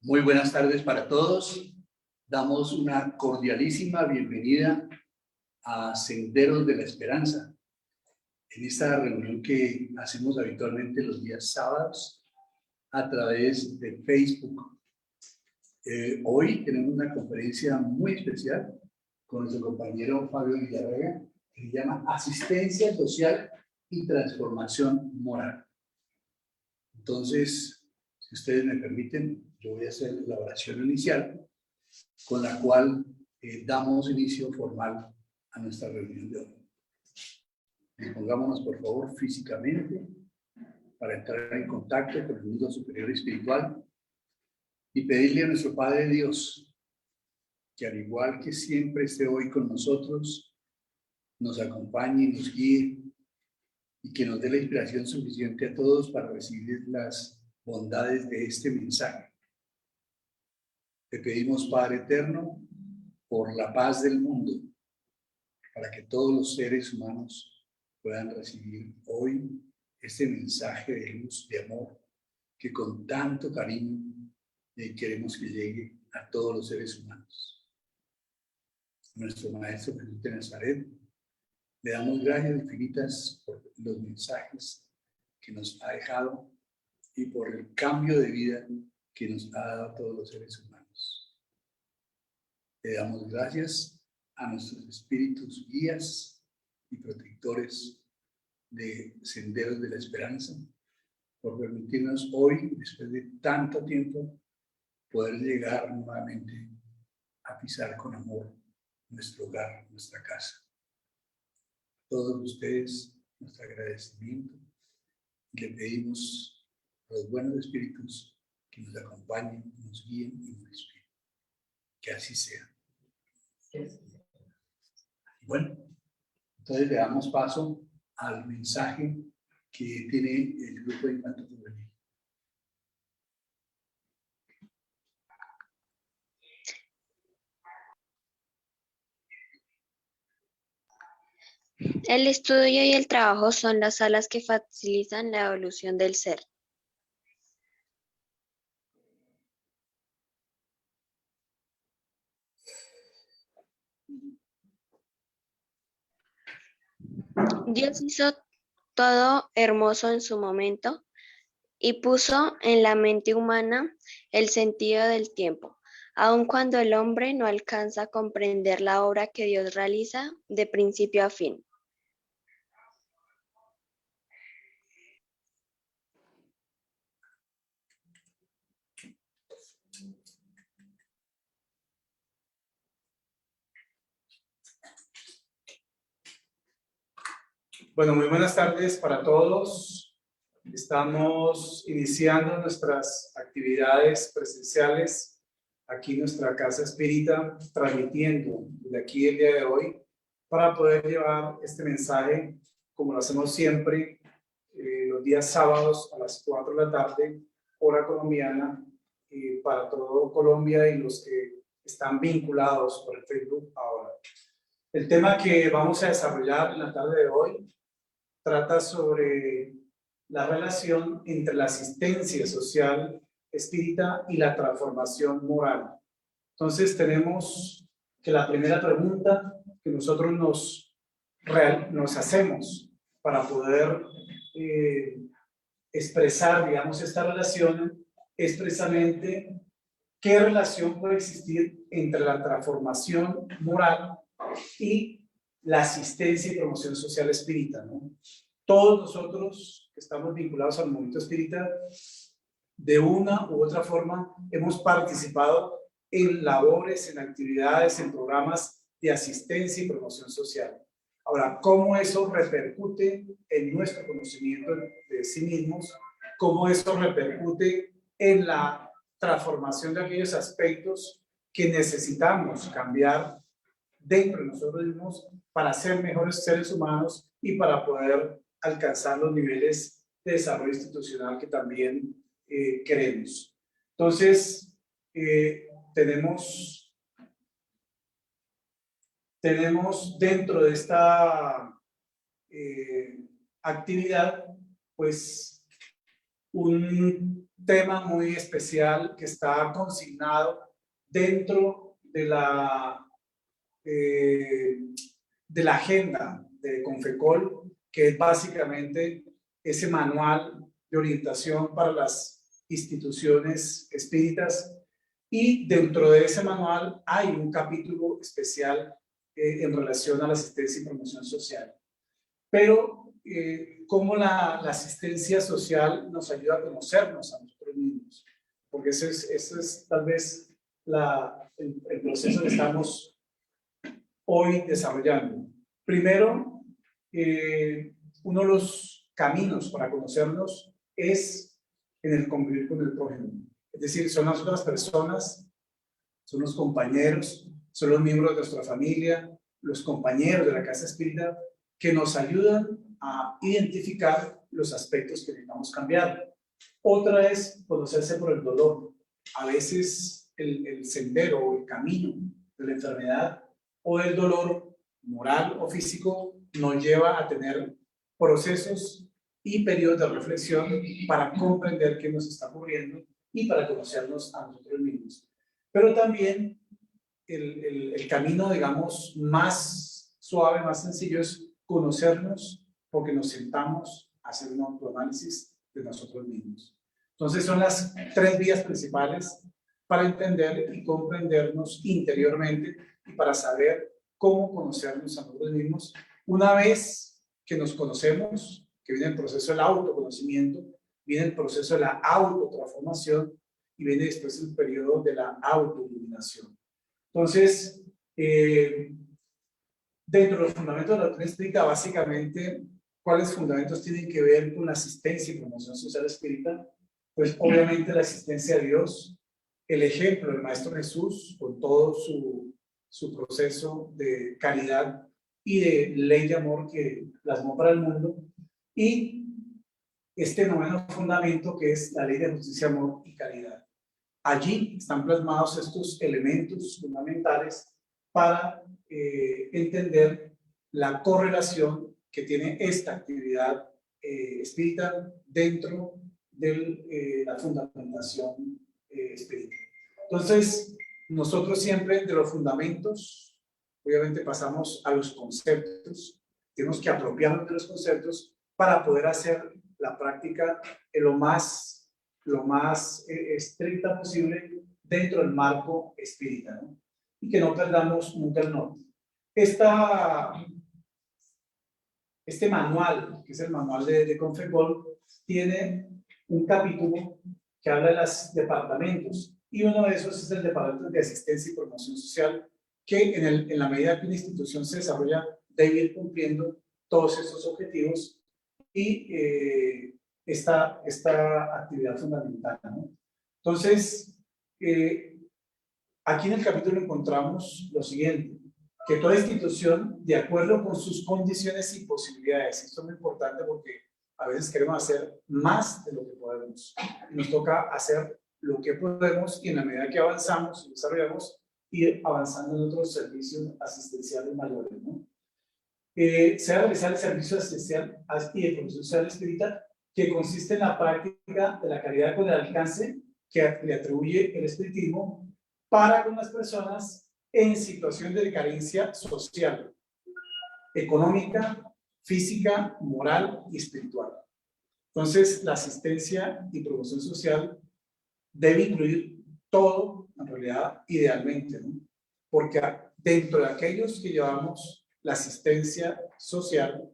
Muy buenas tardes para todos. Damos una cordialísima bienvenida a Senderos de la Esperanza, en esta reunión que hacemos habitualmente los días sábados a través de Facebook. Hoy tenemos una conferencia muy especial con nuestro compañero Fabio Villarreal, que se llama Asistencia Social y Transformación Moral. Entonces, si ustedes me permiten, yo voy a hacer la oración inicial con la cual damos inicio formal a nuestra reunión de hoy. Dispongámonos, por favor, físicamente para entrar en contacto con el mundo superior espiritual y pedirle a nuestro Padre Dios que, al igual que siempre esté hoy con nosotros, nos acompañe y nos guíe y que nos dé la inspiración suficiente a todos para recibir las bondades de este mensaje. Te pedimos, Padre eterno, por la paz del mundo, para que todos los seres humanos puedan recibir hoy este mensaje de luz, de amor, que con tanto cariño queremos que llegue a todos los seres humanos. Nuestro Maestro Jesús de Nazaret, le damos gracias infinitas por los mensajes que nos ha dejado y por el cambio de vida que nos ha dado a todos los seres humanos. Le damos gracias a nuestros espíritus guías y protectores de Senderos de la Esperanza por permitirnos hoy, después de tanto tiempo, poder llegar nuevamente a pisar con amor nuestro hogar, nuestra casa. A todos ustedes, nuestro agradecimiento, y le pedimos a los buenos espíritus que nos acompañen, nos guíen y nos inspiren. Que así sea. Bueno, entonces le damos paso al mensaje que tiene el grupo de Infanto Juvenil. El estudio y el trabajo son las alas que facilitan la evolución del ser. Dios hizo todo hermoso en su momento y puso en la mente humana el sentido del tiempo, aun cuando el hombre no alcanza a comprender la obra que Dios realiza de principio a fin. Bueno, muy buenas tardes para todos. Estamos iniciando nuestras actividades presenciales aquí en nuestra casa espírita, transmitiendo desde aquí el día de hoy para poder llevar este mensaje, como lo hacemos siempre, los días sábados a las 4 de la tarde, hora colombiana, para todo Colombia y los que están vinculados por el Facebook ahora. El tema que vamos a desarrollar en la tarde de hoy trata sobre la relación entre la asistencia social espírita y la transformación moral. Entonces tenemos que la primera pregunta que nosotros nos hacemos para poder expresar, digamos, esta relación es precisamente qué relación puede existir entre la transformación moral y la asistencia y promoción social espírita, ¿no? Todos nosotros que estamos vinculados al movimiento espírita, de una u otra forma, hemos participado en labores, en actividades, en programas de asistencia y promoción social. Ahora, ¿cómo eso repercute en nuestro conocimiento de sí mismos? ¿Cómo eso repercute en la transformación de aquellos aspectos que necesitamos cambiar dentro de nosotros mismos para ser mejores seres humanos y para poder alcanzar los niveles de desarrollo institucional que también queremos? Entonces, tenemos dentro de esta actividad, pues, un tema muy especial que está consignado dentro de la agenda de Confecol, que es básicamente ese manual de orientación para las instituciones espíritas, y dentro de ese manual hay un capítulo especial en relación a la asistencia y promoción social. Pero cómo la asistencia social nos ayuda a conocernos a nosotros mismos, porque eso es tal vez el proceso que estamos hoy desarrollando. Primero, uno de los caminos para conocernos es en el convivir con el prójimo. Es decir, son las otras personas, son los compañeros, son los miembros de nuestra familia, los compañeros de la casa espírita, que nos ayudan a identificar los aspectos que necesitamos cambiar. Otra es conocerse por el dolor. A veces el sendero o el camino de la enfermedad o del dolor moral o físico nos lleva a tener procesos y periodos de reflexión para comprender qué nos está ocurriendo y para conocernos a nosotros mismos. Pero también el camino, digamos, más suave, más sencillo es conocernos porque nos sentamos a hacer un autoanálisis de nosotros mismos. Entonces son las 3 vías principales para entender y comprendernos interiormente y para saber cómo conocernos a nosotros mismos. Una vez que nos conocemos, que viene el proceso del autoconocimiento, viene el proceso de la autotransformación y viene después el periodo de la autoiluminación. Entonces, dentro de los fundamentos de la doctrina espírita, básicamente, ¿cuáles fundamentos tienen que ver con la asistencia y promoción social espírita? Pues obviamente la asistencia a Dios, el ejemplo del Maestro Jesús, con todo su proceso de caridad y de ley de amor que plasmó para el mundo, y este noveno fundamento que es la ley de justicia, amor y caridad. Allí están plasmados estos elementos fundamentales para entender la correlación que tiene esta actividad espírita dentro de la fundamentación espírita. Entonces, nosotros siempre de los fundamentos, obviamente pasamos a los conceptos, tenemos que apropiarnos de los conceptos para poder hacer la práctica lo más estricta posible dentro del marco espírita, ¿no? Y que no perdamos nunca el norte. Este manual, que es el manual de Confecol, tiene un capítulo que habla de los departamentos, y uno de esos es el departamento de asistencia y promoción social, que en la medida que una institución se desarrolla debe ir cumpliendo todos estos objetivos y esta actividad fundamental, ¿no? Entonces, aquí en el capítulo encontramos lo siguiente, que toda institución, de acuerdo con sus condiciones y posibilidades, esto es muy importante porque a veces queremos hacer más de lo que podemos, y nos toca hacer lo que podemos, y en la medida que avanzamos y desarrollamos, ir avanzando en otros servicios asistenciales mayores, ¿no? Se va a realizar el servicio asistencial y de promoción social espírita, que consiste en la práctica de la caridad con el alcance que le atribuye el espiritismo para con las personas en situación de carencia social, económica, física, moral y espiritual. Entonces, la asistencia y promoción social debe incluir todo, en realidad, idealmente, ¿no? Porque dentro de aquellos que llevamos la asistencia social,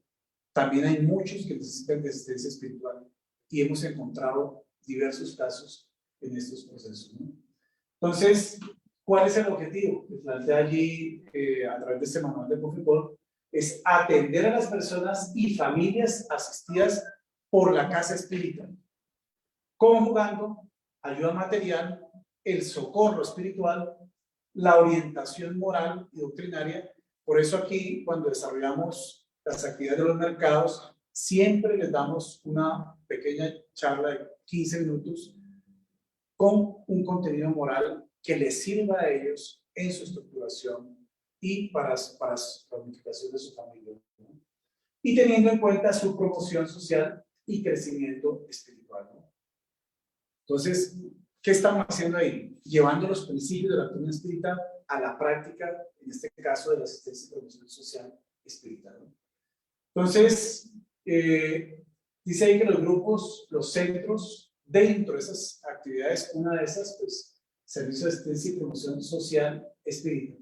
también hay muchos que necesitan de asistencia espiritual, y hemos encontrado diversos casos en estos procesos, ¿no? Entonces, ¿cuál es el objetivo que plantea allí a través de este manual de Confecol? Es atender a las personas y familias asistidas por la casa espírita, conjugando ayuda material, el socorro espiritual, la orientación moral y doctrinaria. Por eso aquí, cuando desarrollamos las actividades de los mercados, siempre les damos una pequeña charla de 15 minutos con un contenido moral que les sirva a ellos en su estructuración y para la planificación de su familia, ¿no? Y teniendo en cuenta su promoción social y crecimiento espiritual, ¿no? Entonces, ¿qué estamos haciendo ahí? Llevando los principios de la doctrina espírita a la práctica, en este caso de la asistencia y promoción social espírita, ¿no? Entonces, dice ahí que los grupos, los centros, dentro de esas actividades, una de esas, pues, servicio de asistencia y promoción social espírita.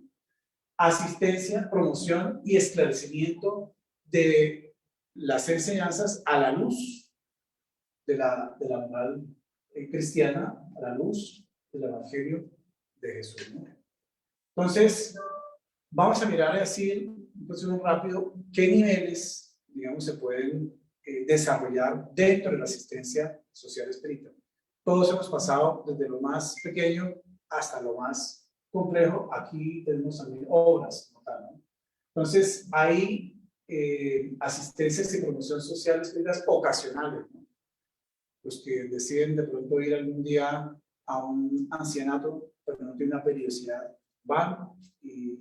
Asistencia, promoción y esclarecimiento de las enseñanzas a la luz de la moral cristiana, a la luz del Evangelio de Jesús, ¿no? Entonces, vamos a mirar así, un rápido, qué niveles, digamos, se pueden desarrollar dentro de la asistencia social espírita. Todos hemos pasado desde lo más pequeño hasta lo más complejo. Aquí tenemos también obras, ¿no? Entonces, hay asistencias y promoción social espíritas ocasionales, ¿no? Los que deciden de pronto ir algún día a un ancianato, pero no tiene una periodicidad, van y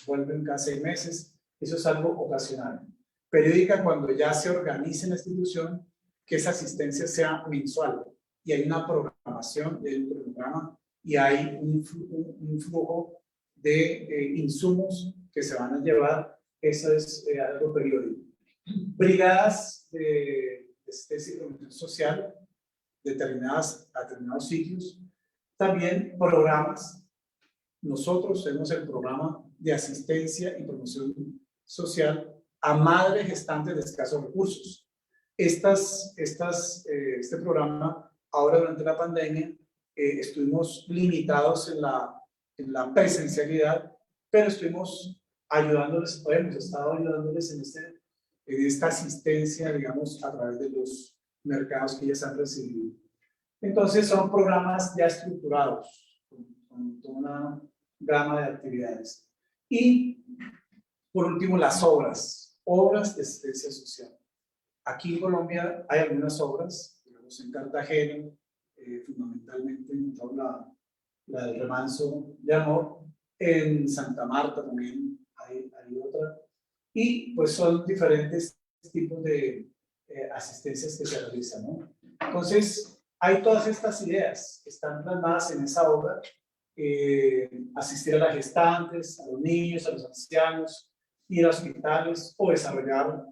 vuelven cada 6 meses. Eso es algo ocasional. Periódica cuando ya se organice en la institución, que esa asistencia sea mensual y hay una programación del programa y hay un flujo de insumos que se van a llevar. Eso es algo periódico. Brigadas de asistencia y promoción social a determinados sitios. También programas. Nosotros tenemos el programa de asistencia y promoción social a madres gestantes de escasos recursos. Este programa, ahora durante la pandemia, estuvimos limitados en la presencialidad, pero estuvimos ayudándoles, hemos estado ayudándoles en esta asistencia, digamos, a través de los mercados que ellas han recibido. Entonces, son programas ya estructurados, con toda una gama de actividades. Y, por último, las obras de asistencia social. Aquí en Colombia hay algunas obras, digamos en Cartagena, fundamentalmente en toda la del remanso de amor. En Santa Marta también hay otra. Y pues son diferentes tipos de asistencias que se realizan, ¿no? Entonces, hay todas estas ideas que están plasmadas en esa obra. Asistir a las gestantes, a los niños, a los ancianos, ir a hospitales o desarrollar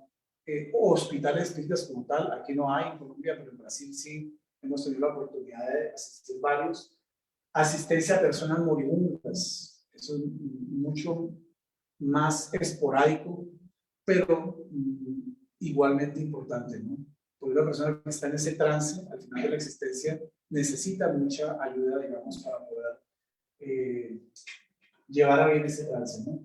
hospitales espíritas como tal. Aquí no hay en Colombia, pero en Brasil sí hemos tenido la oportunidad de asistir varios. Asistencia a personas moribundas, eso es mucho más esporádico, pero igualmente importante, ¿no? Porque una persona que está en ese trance, al final de la existencia, necesita mucha ayuda, digamos, para poder llevar a bien ese trance, ¿no?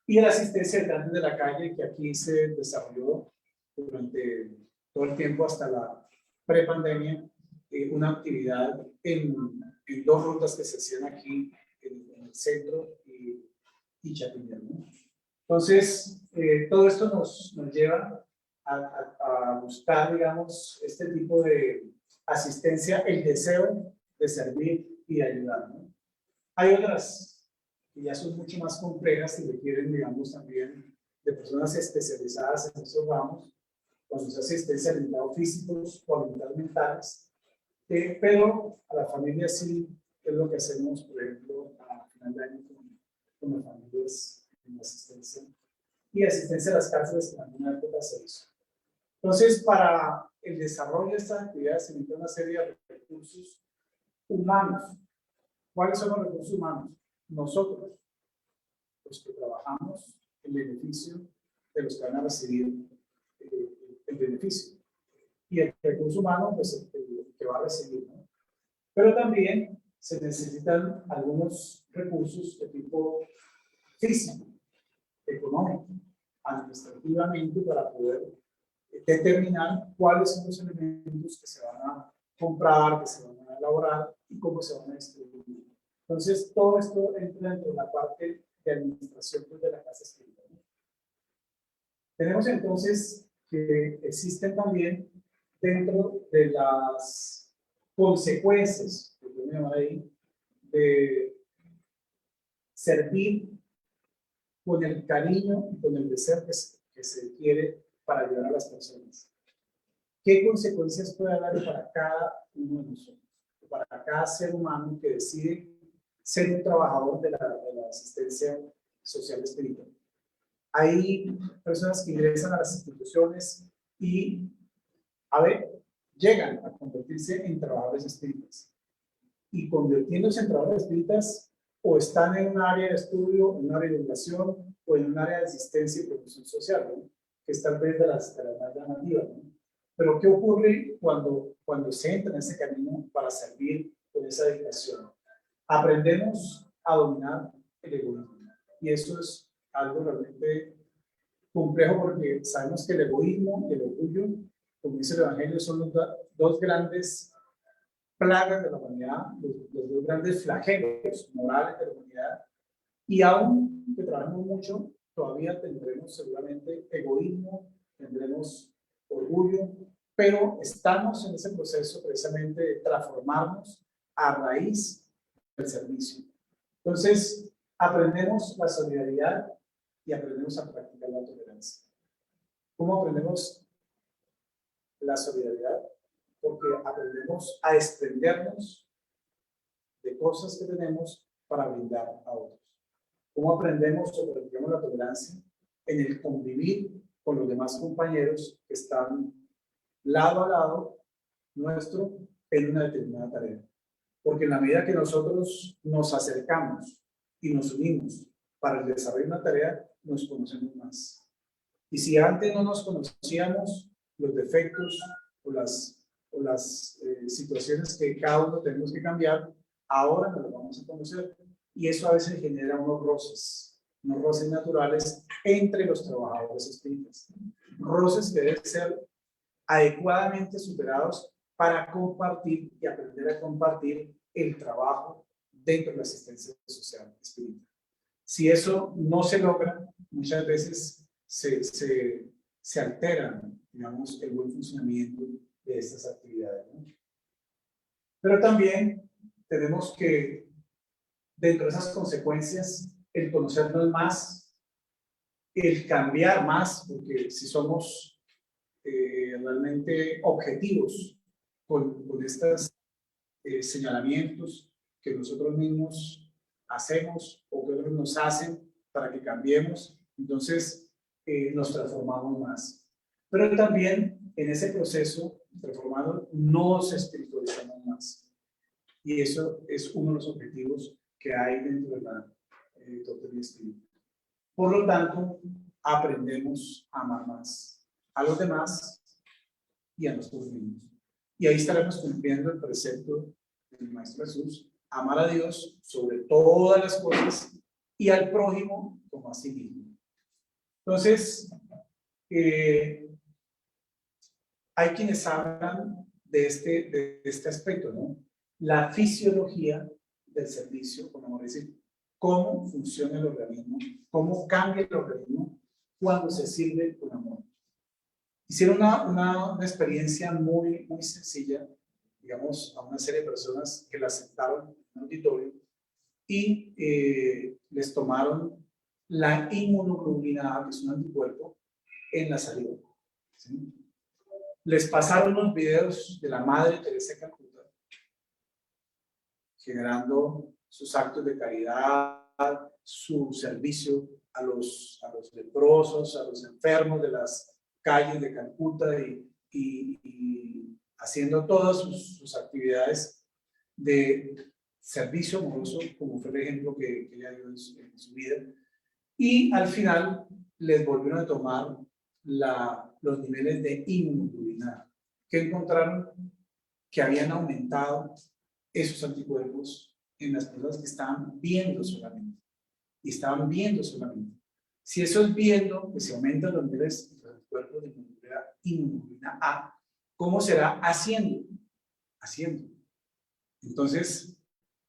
Y la asistencia de habitantes de la calle, que aquí se desarrolló durante todo el tiempo hasta la prepandemia, una actividad en 2 rutas que se hacían aquí en el centro y Chapinero, ¿no? Entonces, todo esto nos lleva a buscar, digamos, este tipo de asistencia, el deseo de servir y de ayudar, ¿no? Hay otras que ya son mucho más complejas y requieren, digamos, también de personas especializadas en esos ramos, cuando se hace asistencia a limitados físicos o a limitados mentales, pero a la familia sí es lo que hacemos, por ejemplo, a final de año con las familias en asistencia y asistencia a las cárceles que en alguna época se hizo. Entonces, para el desarrollo de estas actividades se necesita una serie de recursos humanos. ¿Cuáles son los recursos humanos? Nosotros, los que trabajamos en beneficio de los que van a recibir el beneficio. Y el recurso humano, pues el que va a recibir, ¿no? Pero también se necesitan algunos recursos de tipo físico, económico, administrativamente, para poder determinar cuáles son los elementos que se van a comprar, que se van a elaborar y cómo se van a distribuir. Entonces, todo esto entra dentro de la parte de administración de la casa espírita, ¿no? Tenemos entonces que existen también dentro de las consecuencias, que yo me llamar ahí, de servir con el cariño y con el deseo que se quiere para ayudar a las personas. ¿Qué consecuencias puede haber para cada uno de nosotros? para cada ser humano que decide ser un trabajador de la asistencia social espiritual. Hay personas que ingresan a las instituciones y, llegan a convertirse en trabajadores espíritas. Y convirtiéndose en trabajadores espíritas, o están en un área de estudio, en un área de educación, o en un área de asistencia y protección social, ¿no? Que es tal vez de las más llamativas, ¿no? Pero ¿qué ocurre cuando se entra en ese camino para servir con esa dedicación? Aprendemos a dominar el egoísmo. Y eso es algo realmente complejo porque sabemos que el egoísmo y el orgullo, como dice el Evangelio, son los dos grandes plagas de la humanidad, los dos grandes flagelos morales de la humanidad. Y aún que trabajemos mucho, todavía tendremos seguramente egoísmo, tendremos orgullo, pero estamos en ese proceso precisamente de transformarnos a raíz del servicio. Entonces, aprendemos la solidaridad y aprendemos a practicar la tolerancia. ¿Cómo aprendemos la solidaridad? Porque aprendemos a desprendernos de cosas que tenemos para brindar a otros. ¿Cómo aprendemos o practicamos la tolerancia? En el convivir con los demás compañeros que están lado a lado nuestro en una determinada tarea. Porque en la medida que nosotros nos acercamos y nos unimos para el desarrollo de una tarea, nos conocemos más. Y si antes no nos conocíamos, los defectos o las situaciones que cada uno tenemos que cambiar, ahora nos lo vamos a conocer. Y eso a veces genera unos roces naturales entre los trabajadores espíritas. Roces que deben ser adecuadamente superados para compartir y aprender a compartir el trabajo dentro de la asistencia social espiritual. Si eso no se logra, muchas veces se altera, digamos, el buen funcionamiento de estas actividades, ¿no? Pero también tenemos que, dentro de esas consecuencias, el conocernos más, el cambiar más, porque si somos realmente objetivos con estos señalamientos que nosotros mismos hacemos o que otros nos hacen para que cambiemos, entonces nos transformamos más. Pero también en ese proceso transformado nos espiritualizamos más. Y eso es uno de los objetivos que hay dentro de la doctrina espiritual. Por lo tanto, aprendemos a amar más a los demás y a nosotros mismos. Y ahí estaremos cumpliendo el precepto del Maestro Jesús: amar a Dios sobre todas las cosas y al prójimo como a sí mismo. Entonces, hay quienes hablan de este aspecto, ¿no? La fisiología del servicio con amor, es decir, cómo funciona el organismo, cómo cambia el organismo cuando se sirve con amor. Hicieron una experiencia muy sencilla, digamos, a una serie de personas que la sentaron en un auditorio y les tomaron la inmunoglobulina A, que es un anticuerpo, en la saliva, ¿sí? Les pasaron unos videos de la Madre Teresa de Calcuta, generando sus actos de caridad, su servicio a los leprosos, a los enfermos de las calles de Calcuta y haciendo todas sus actividades de servicio amoroso, como fue el ejemplo que ella dio en su vida. Y al final les volvieron a tomar los niveles de inmunoglobulina, que encontraron que habían aumentado esos anticuerpos en las personas que estaban viendo solamente. Y estaban viendo solamente. Si eso es viendo que se aumentan los niveles de los anticuerpos de inmunoglobulina A, ¿cómo será haciendo? Haciendo. Entonces,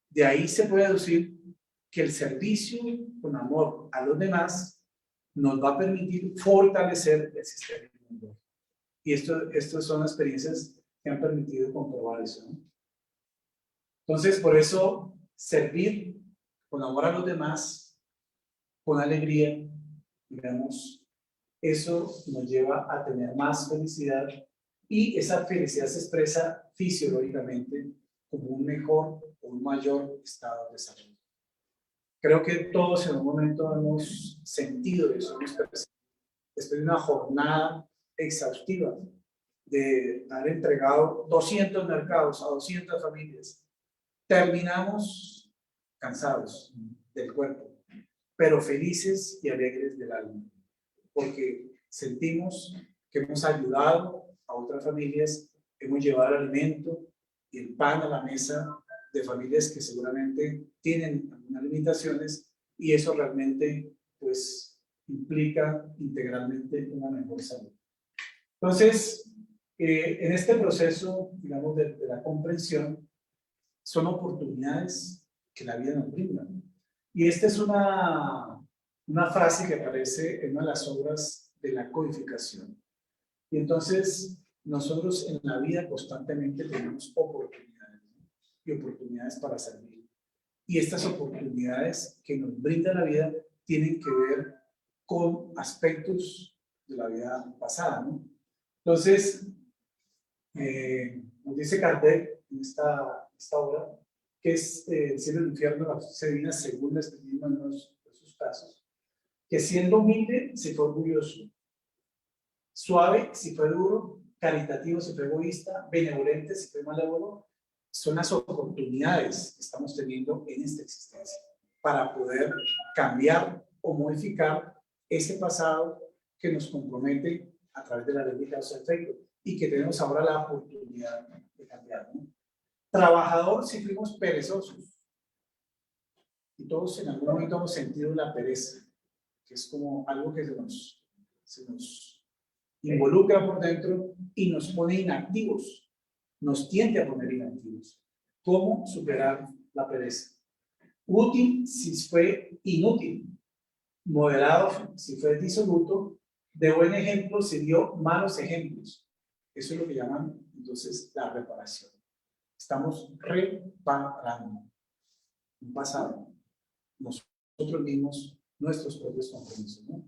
de ahí se puede deducir que el servicio con amor a los demás nos va a permitir fortalecer el sistema inmunológico. Y estas son experiencias que han permitido comprobar eso, ¿no? Entonces, por eso, servir con amor a los demás, con alegría, digamos, eso nos lleva a tener más felicidad, y esa felicidad se expresa fisiológicamente como un mejor o un mayor estado de salud. Creo que todos en algún momento hemos sentido eso, después de una jornada exhaustiva de haber entregado 200 mercados a 200 familias. Terminamos cansados del cuerpo, pero felices y alegres del alma, porque sentimos que hemos ayudado a otras familias, hemos llevado el alimento y el pan a la mesa de familias que seguramente tienen algunas limitaciones, y eso realmente pues implica integralmente una mejor salud. Entonces, en este proceso, digamos, de la comprensión, son oportunidades que la vida nos brinda. Y esta es una frase que aparece en una de las obras de la codificación. Y entonces, nosotros en la vida constantemente tenemos oportunidades, ¿no? Y oportunidades para servir. Y estas oportunidades que nos brinda la vida tienen que ver con aspectos de la vida pasada, ¿no? Entonces, nos dice Kardec en esta obra que es el cielo y el infierno, la justicia divina, según la escritura en sus casos, que siendo humilde se fue orgulloso, suave si fue duro, caritativo si fue egoísta, benevolente si fue malévolo. Son las oportunidades que estamos teniendo en esta existencia para poder cambiar o modificar ese pasado que nos compromete a través de la ley de causa y efecto, y que tenemos ahora la oportunidad de cambiar, ¿no? Trabajador si fuimos perezosos, y todos en algún momento hemos sentido la pereza, que es como algo que se nos involucra por dentro y nos pone inactivos, nos tiende a poner inactivos. ¿Cómo superar la pereza? Útil si fue inútil, moderado si fue disoluto, de buen ejemplo si dio malos ejemplos. Eso es lo que llaman entonces la reparación. Estamos reparando un pasado, nosotros mismos, nuestros propios compromisos, ¿no?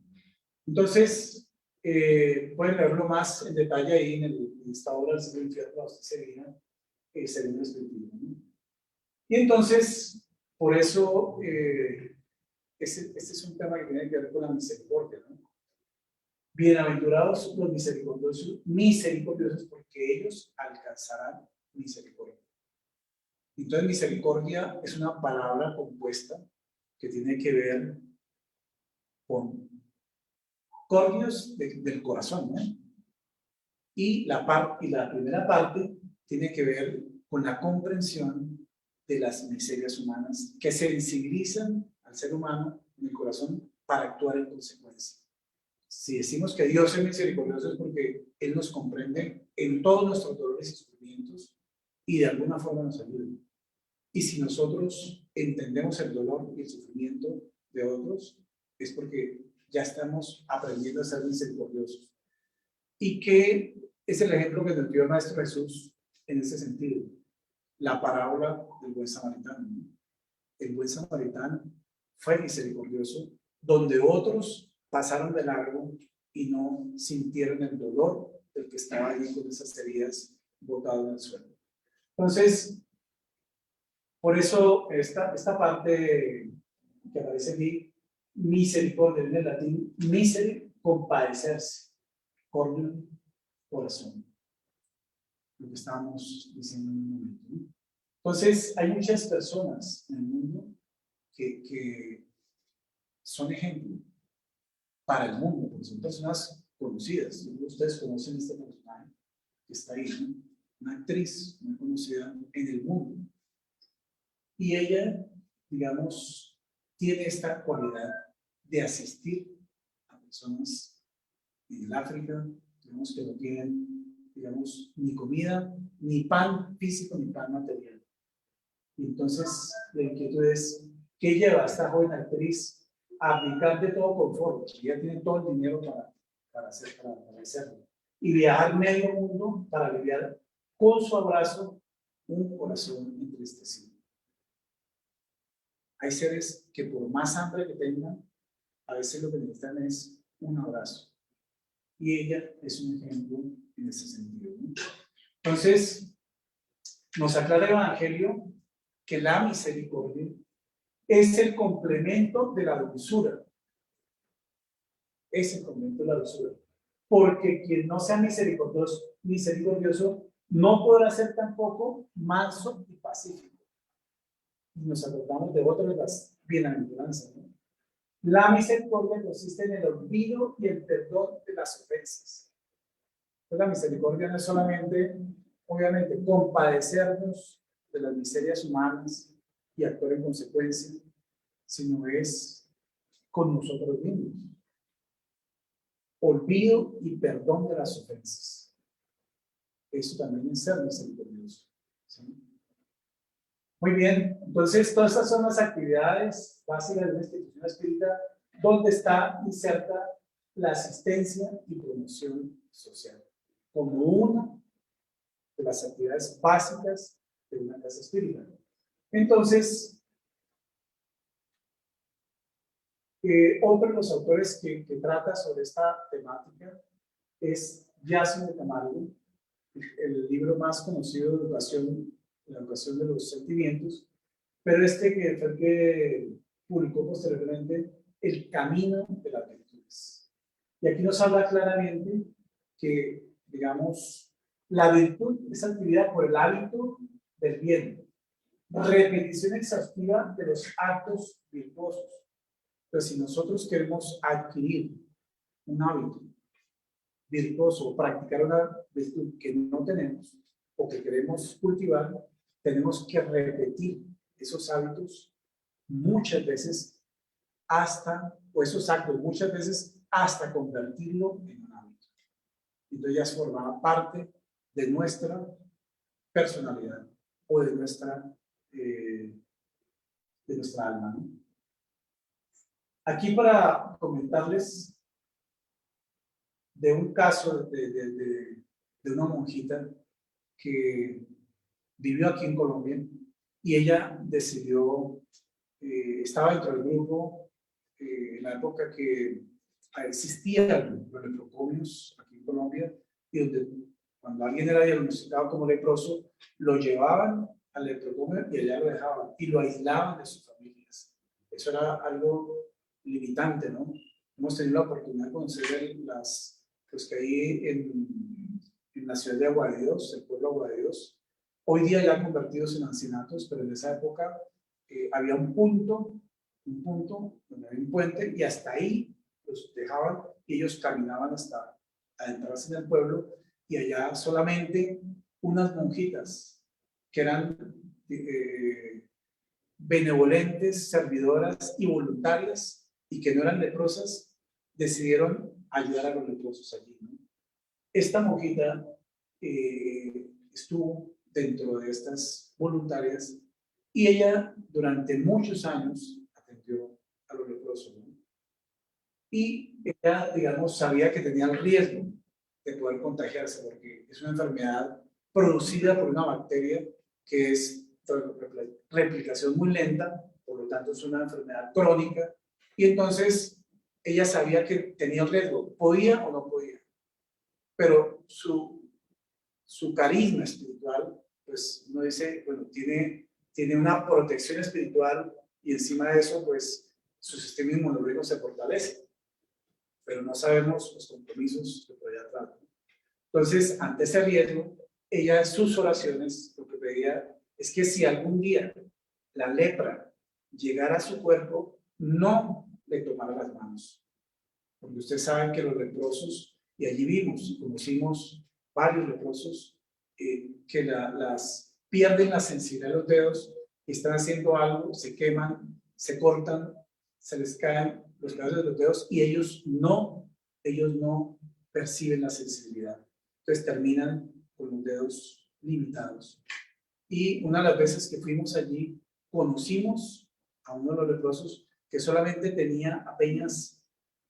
Entonces, pueden leerlo más en detalle ahí en esta obra del cielo y infierno, la justicia divina, según el espiritismo, ¿no? Y entonces, por eso, este es un tema que tiene que ver con la misericordia, ¿no? Bienaventurados los misericordiosos, porque ellos alcanzarán misericordia. Entonces, misericordia es una palabra compuesta que tiene que ver con cordios del corazón, ¿no? Y la primera parte tiene que ver con la comprensión de las miserias humanas que sensibilizan al ser humano en el corazón para actuar en consecuencia. Si decimos que Dios es misericordioso es porque Él nos comprende en todos nuestros dolores y sufrimientos y de alguna forma nos ayuda. Y si nosotros entendemos el dolor y el sufrimiento de otros, es porque ya estamos aprendiendo a ser misericordiosos. Y que es el ejemplo que nos dio el Maestro Jesús en ese sentido. La parábola del buen samaritano, ¿no? El buen samaritano fue misericordioso, donde otros pasaron de largo y no sintieron el dolor del que estaba ahí con esas heridas botado en el suelo. Entonces, por eso esta parte que aparece aquí, misericordia, en el latín, misere, compadecerse, cordium, corazón, lo que estábamos diciendo en un momento, ¿no? Entonces, hay muchas personas en el mundo que son ejemplo para el mundo, porque son personas conocidas. Ustedes conocen este personaje que está ahí, ¿no? Una actriz muy conocida en el mundo. Y ella, digamos, tiene esta cualidad de asistir a personas en el África, digamos, que no tienen, digamos, ni comida, ni pan físico, ni pan material. Y entonces, la inquietud es, ¿qué lleva a esta joven actriz a aplicar de todo confort? Ella tiene todo el dinero para hacerlo. Y viajar medio mundo para aliviar con su abrazo un corazón entristecido. Hay seres que por más hambre que tengan, a veces lo que necesitan es un abrazo. Y ella es un ejemplo en ese sentido, ¿no? Entonces, Nos aclara el Evangelio que la misericordia es el complemento de la dulzura. Es el complemento de la dulzura. Porque quien no sea misericordioso no podrá ser tampoco manso y pacífico. Y nos acordamos de otra de las bienaventuranzas, ¿no? La misericordia consiste en el olvido y el perdón de las ofensas. Entonces, la misericordia no es solamente, obviamente, compadecernos de las miserias humanas y actuar en consecuencia, sino es con nosotros mismos. Olvido y perdón de las ofensas. Eso también es ser misericordioso, ¿sí? Muy bien, entonces todas estas son las actividades básicas de una institución espírita donde está inserta la asistencia y promoción social como una de las actividades básicas de una casa espírita. Entonces, otro de los autores que trata sobre esta temática es Yasin de Camargo, el libro más conocido de educación, la educación de los sentimientos, pero que fue el que publicó posteriormente El camino de las virtudes. Y aquí nos habla claramente que, digamos, la virtud es adquirida por el hábito del bien, repetición exhaustiva de los actos virtuosos. Entonces, si nosotros queremos adquirir un hábito virtuoso o practicar una virtud que no tenemos o que queremos cultivar, tenemos que repetir esos hábitos muchas veces o esos actos muchas veces hasta convertirlo en un hábito. Entonces ya formará parte de nuestra personalidad o de nuestra alma, ¿no? Aquí para comentarles de un caso de una monjita que vivió aquí en Colombia y ella decidió, estaba dentro del grupo en la época que existían los leprocomios aquí en Colombia y donde cuando alguien era diagnosticado como leproso, lo llevaban al leprocomio y allá lo dejaban y lo aislaban de sus familias. Eso era algo limitante, ¿no? Hemos tenido la oportunidad de conocer pues que ahí en la ciudad de Agua de Dios, el pueblo de Agua de Dios, hoy día ya convertidos en ancianatos, pero en esa época había un punto donde había un puente y hasta ahí los dejaban y ellos caminaban hasta adentrarse en el pueblo y allá solamente unas monjitas que eran benevolentes, servidoras y voluntarias y que no eran leprosas, decidieron ayudar a los leprosos allí, ¿no? Esta monjita estuvo dentro de estas voluntarias y ella durante muchos años atendió a los leprosos, ¿no? Y ella, digamos, sabía que tenía el riesgo de poder contagiarse porque es una enfermedad producida por una bacteria que es replicación muy lenta, por lo tanto es una enfermedad crónica y entonces ella sabía que tenía el riesgo, podía o no podía, pero su carisma espiritual, pues uno dice, bueno, tiene una protección espiritual y encima de eso, pues su sistema inmunológico se fortalece, pero no sabemos los compromisos que podría traer. Entonces, ante ese riesgo, ella en sus oraciones lo que pedía es que si algún día la lepra llegara a su cuerpo, no le tomara las manos. Porque ustedes saben que los leprosos, y allí conocimos varios leprosos, que pierden la sensibilidad de los dedos, y están haciendo algo, se queman, se cortan, se les caen los pedazos de los dedos, y ellos no perciben la sensibilidad. Entonces terminan con los dedos limitados. Y una de las veces que fuimos allí, conocimos a uno de los leprosos que solamente tenía apenas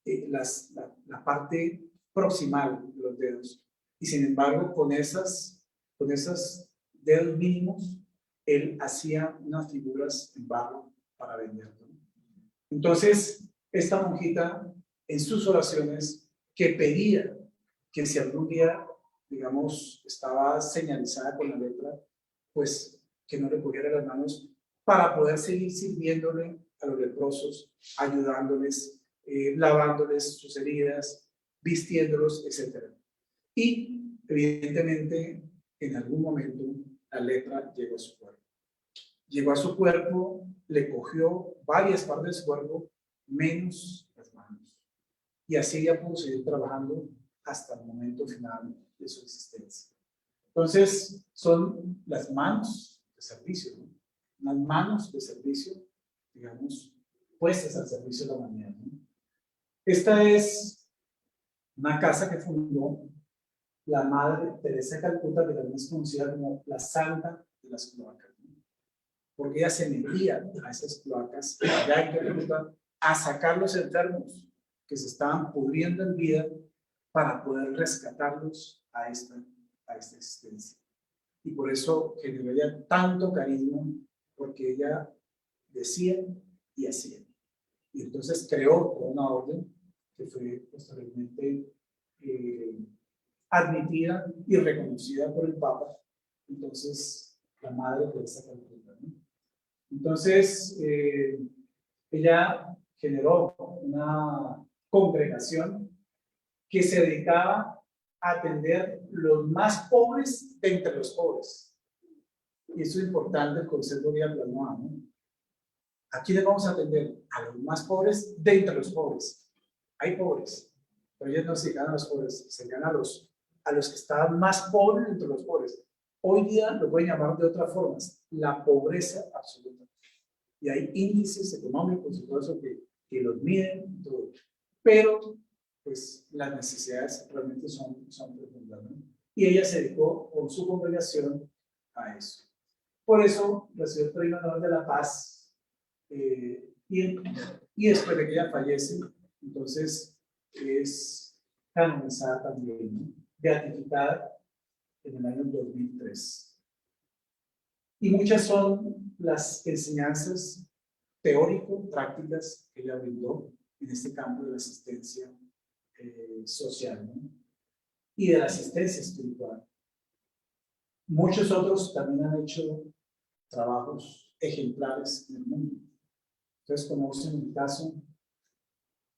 la parte proximal de los dedos. Y sin embargo, con esos dedos mínimos, él hacía unas figuras en barro para vender, ¿no? Entonces, esta monjita, en sus oraciones, que pedía que si algún día, digamos, estaba señalizada con la lepra, pues que no le cogiera las manos para poder seguir sirviéndole a los leprosos, ayudándoles, lavándoles sus heridas, vistiéndolos, etc. Y evidentemente en algún momento la lepra llegó a su cuerpo. Llegó a su cuerpo, le cogió varias partes de su cuerpo, menos las manos. Y así ya pudo seguir trabajando hasta el momento final de su existencia. Entonces, son las manos de servicio, ¿no? Las manos de servicio, digamos, puestas al servicio de la humanidad, ¿no? Esta es una casa que fundó la Madre Teresa de Calcuta, que también es conocida como la Santa de las Cloacas, ¿no? Porque ella se metía a esas cloacas allá en Calcuta a sacar los enfermos que se estaban pudriendo en vida para poder rescatarlos a esta existencia. Y por eso generó ella tanto cariño, porque ella decía y hacía. Y entonces creó una orden que fue posteriormente admitida y reconocida por el Papa. Entonces, la Madre Teresa de Calcuta, ¿no? Entonces, ella generó una congregación que se dedicaba a atender los más pobres de entre los pobres. Y eso es importante, el concepto de plasmado, ¿no? ¿A quiénes vamos a atender? A los más pobres de entre los pobres. Hay pobres, pero ellos no se llegan a los pobres, se llegan a los que estaban más pobres entre los pobres. Hoy día lo pueden llamar de otras formas, la pobreza absoluta. Y hay índices económicos y todo eso que los miden, todo. Pero pues las necesidades realmente son profundas, ¿no? Y ella se dedicó con su congregación a eso. Por eso recibió el Premio Nobel de la Paz, y después de que ella fallece, entonces es canonizada también, ¿no? Beatificada en el año 2003. Y muchas son las enseñanzas teórico-prácticas que ella brindó en este campo de la asistencia social, ¿no? Y de la asistencia espiritual. Muchos otros también han hecho trabajos ejemplares en el mundo. Ustedes conocen el caso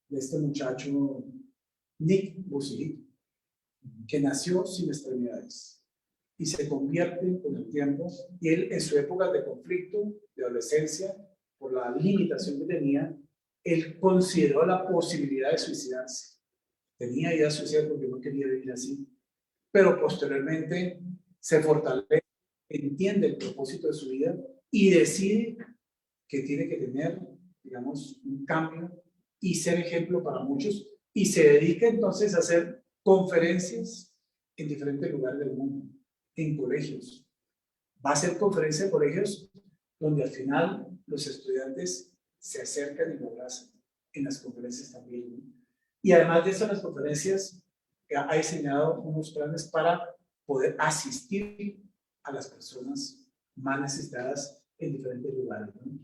de este muchacho Nick Busilit, que nació sin extremidades y se convierte con el tiempo, y él en su época de conflicto, de adolescencia, por la limitación que tenía, él consideró la posibilidad de suicidarse. Tenía idea de suicidarse porque no quería vivir así, pero posteriormente se fortalece, entiende el propósito de su vida y decide que tiene que tener, digamos, un cambio y ser ejemplo para muchos, y se dedica entonces a hacer conferencias en diferentes lugares del mundo, en colegios. Va a hacer conferencias en colegios donde al final los estudiantes se acercan y lo abrazan, en las conferencias también, ¿no? Y además de eso, en las conferencias ha diseñado unos planes para poder asistir a las personas más necesitadas en diferentes lugares, ¿no?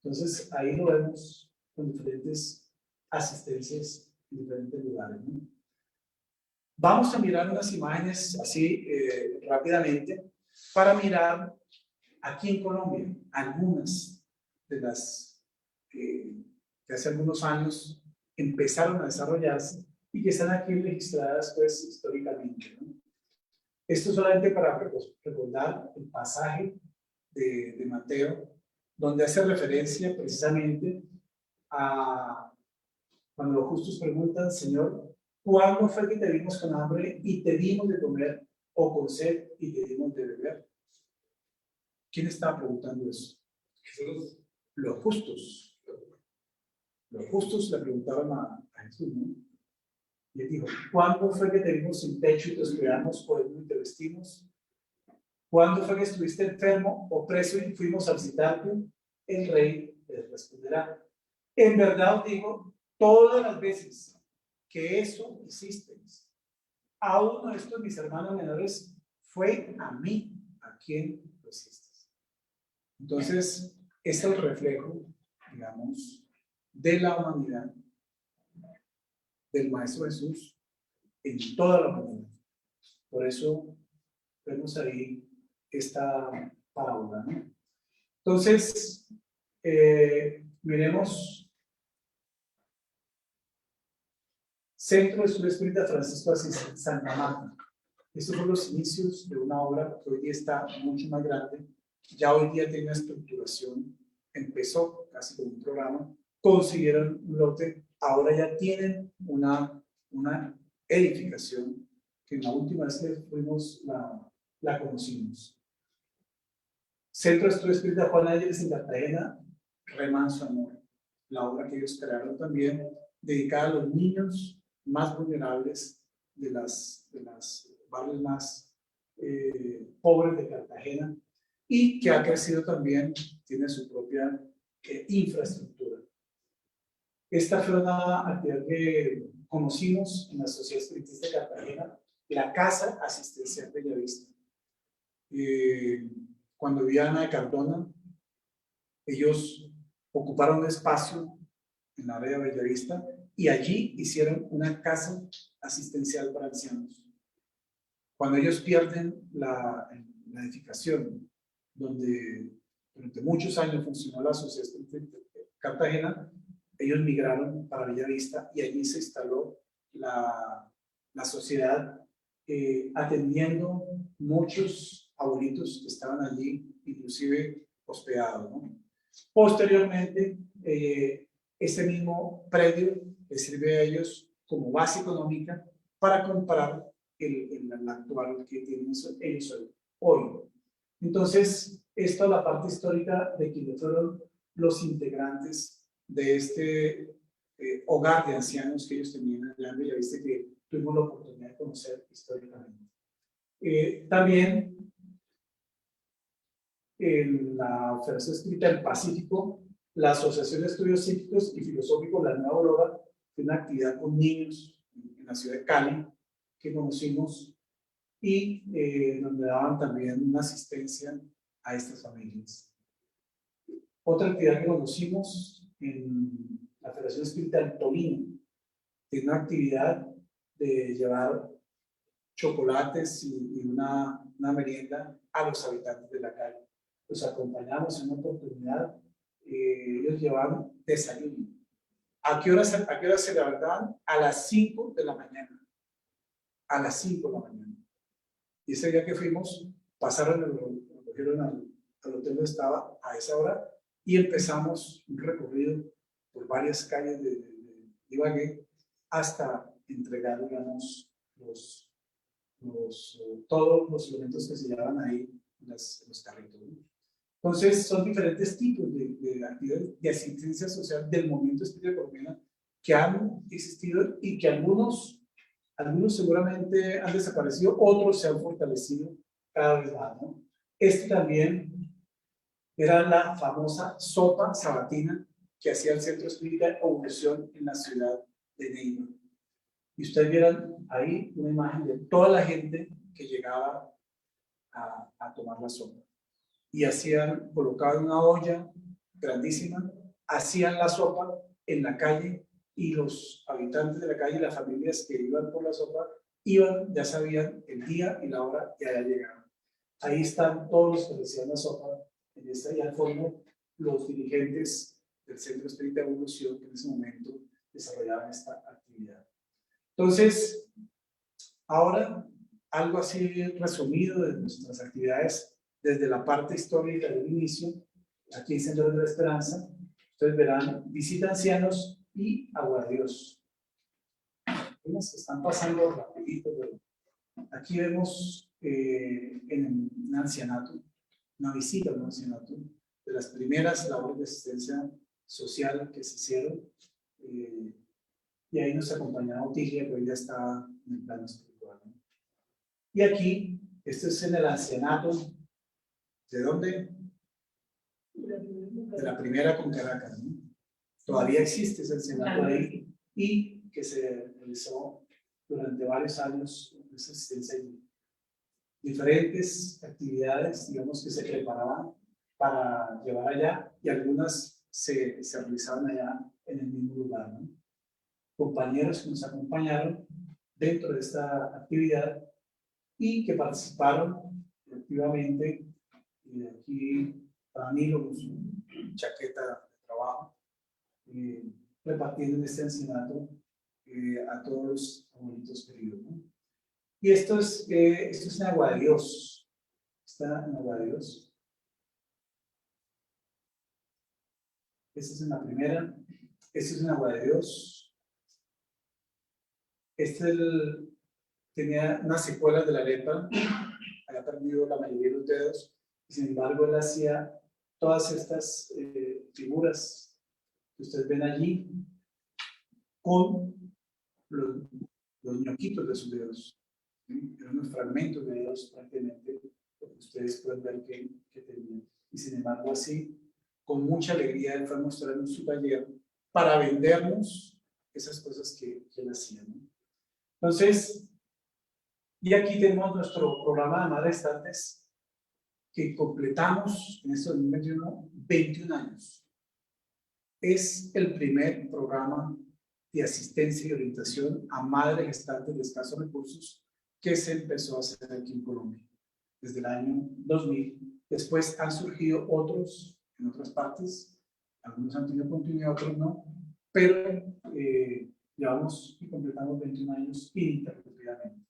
Entonces, ahí lo vemos con diferentes asistencias en diferentes lugares, ¿no? Vamos a mirar unas imágenes así rápidamente para mirar aquí en Colombia algunas de las que hace algunos años empezaron a desarrollarse y que están aquí registradas pues históricamente, ¿no? Esto solamente para recordar el pasaje de Mateo, donde hace referencia precisamente a cuando los justos preguntan: Señor, ¿cuándo fue que te vimos con hambre y te dimos de comer, o con sed y te dimos de beber? ¿Quién estaba preguntando eso? Jesús. Los justos. Los justos le preguntaron a Jesús, ¿no? Y él dijo: ¿cuándo fue que te vimos sin techo y te hospedamos, o desnudo y te vestimos? ¿Cuándo fue que estuviste enfermo o preso y fuimos a visitarte? El rey les responderá: en verdad os digo, todas las veces que eso hicisteis a uno de estos mis hermanos menores, fue a mí a quien lo hicisteis. Entonces, es el reflejo, digamos, de la humanidad del Maestro Jesús en toda la humanidad. Por eso vemos ahí esta para ahora, ¿no? Entonces, miremos Centro de Estudio Espírita Francisco de Asís, Santa Marta. Estos fueron los inicios de una obra que hoy día está mucho más grande. Ya hoy día tiene una estructuración, empezó casi como un programa, consiguieron un lote, ahora ya tienen una edificación que en la última vez que fuimos la conocimos. Centro de Estudio Espírita Juan Ángeles en Cartagena, Remanso Amor, la obra que ellos crearon también, dedicada a los niños más vulnerables de las barrios más pobres de Cartagena, y que ha crecido también, tiene su propia infraestructura. Esta fue una actividad que conocimos en la Sociedad Espiritista de Cartagena, la Casa Asistencial Bellavista. Cuando vivía Ana de Cardona, ellos ocuparon un espacio en la área de Bellavista y allí hicieron una casa asistencial para ancianos. Cuando ellos pierden la edificación, donde durante muchos años funcionó la Sociedad Espiritista de Cartagena, ellos migraron para Bellavista y allí se instaló la sociedad, atendiendo muchos abuelitos que estaban allí, inclusive hospedados, ¿no? Posteriormente, ese mismo predio les sirve a ellos como base económica para comprar el actual que tienen ellos hoy. Entonces, esta es la parte histórica de quienes fueron los integrantes de este hogar de ancianos que ellos tenían allá en Bellavista, que tuvimos la oportunidad de conocer históricamente. También en la Federación Espírita del Pacífico, la Asociación de Estudios Cívicos y Filosóficos La Nueva Aurora, tiene una actividad con niños en la ciudad de Cali que conocimos, y donde daban también una asistencia a estas familias. Otra actividad que conocimos en la Federación Espírita del Tolima, tiene una actividad de llevar chocolates y una merienda a los habitantes de la calle. Los acompañamos en una oportunidad, ellos llevaban desayuno. ¿A qué hora se levantaban? A las 5 de la mañana. A las 5 de la mañana. Y ese día que fuimos, pasaron, nos cogieron al hotel donde estaba a esa hora y empezamos un recorrido por varias calles de Ibagué hasta entregar, digamos, todos los elementos que se llevaban ahí en los carritos. Entonces, son diferentes tipos de actividades de asistencia social del movimiento espírita colombiano que han existido y que algunos seguramente han desaparecido, otros se han fortalecido cada vez más, ¿no? Este también era la famosa sopa sabatina que hacía el Centro Espírita Evolución en la ciudad de Neiva. Y ustedes vieron ahí una imagen de toda la gente que llegaba a tomar la sopa. Y colocaban una olla grandísima, hacían la sopa en la calle, y los habitantes de la calle, las familias que iban por la sopa, ya sabían el día y la hora y allá llegaban. Ahí están todos los que decían la sopa, y al fondo los dirigentes del Centro Espírita de Evolución que en ese momento desarrollaban esta actividad. Entonces, ahora algo así resumido de nuestras actividades desde la parte histórica del inicio, aquí en Centro de la Esperanza. Ustedes verán visita ancianos y aguardios. Unas que están pasando rapidito, pero aquí vemos en un ancianato, una visita a un ancianato, de las primeras labores de asistencia social que se hicieron, y ahí nos acompañaba Otilia, pero ella está en el plano espiritual, ¿no? Y aquí, este es en el ancianato, ¿de dónde? De la primera con Caracas, ¿no? Todavía existe ese ancianato ahí, y que se realizó durante varios años esa asistencia allí. Diferentes actividades, digamos, que se preparaban para llevar allá, y algunas se realizaban allá en el mismo lugar, ¿no? Compañeros que nos acompañaron dentro de esta actividad y que participaron activamente y aquí Danilo con su chaqueta de trabajo, repartiendo en este ancianato a todos los abuelitos queridos, ¿no? Y esto es en Agua de Dios. Está en Agua de Dios. Esta es en la primera. Este es en Agua de Dios. Tenía unas secuelas de la lepra. Había perdido la mayoría de los dedos. Y sin embargo, él hacía todas estas figuras que ustedes ven allí con los ñoquitos de sus dedos. ¿Sí? Eran unos fragmentos de dedos prácticamente, que ustedes pueden ver que tenían. Y sin embargo, así, con mucha alegría, él fue a mostrar en su taller para vendernos esas cosas que él hacía, ¿no? Entonces, y aquí tenemos nuestro programa de Madres Gestantes, que completamos en este 2021 21 años. Es el primer programa de asistencia y orientación a madres gestantes de escasos recursos que se empezó a hacer aquí en Colombia desde el año 2000. Después han surgido otros en otras partes, algunos han tenido continuidad, otros no, pero llevamos y completamos 21 años ininterrumpidamente.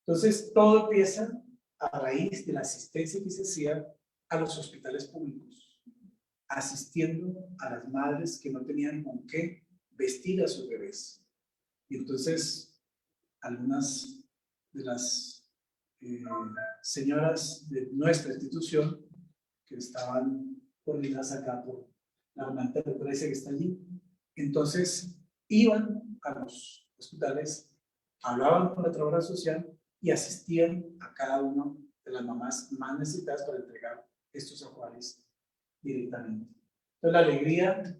Entonces, todo empieza a raíz de la asistencia que se hacía a los hospitales públicos, asistiendo a las madres que no tenían con qué vestir a sus bebés. Y entonces, algunas de las señoras de nuestra institución, que estaban coordinadas acá por la hermanita de Lucrecia que está allí, entonces iban a los hospitales, hablaban con la trabajadora social y asistían a cada una de las mamás más necesitadas para entregar estos ajuares directamente. Entonces, la alegría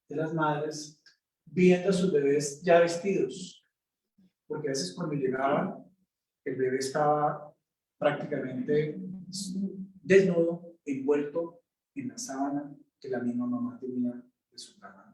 de las madres viendo a sus bebés ya vestidos, porque a veces cuando llegaban, el bebé estaba prácticamente desnudo, envuelto en la sábana que la misma mamá tenía de su cama.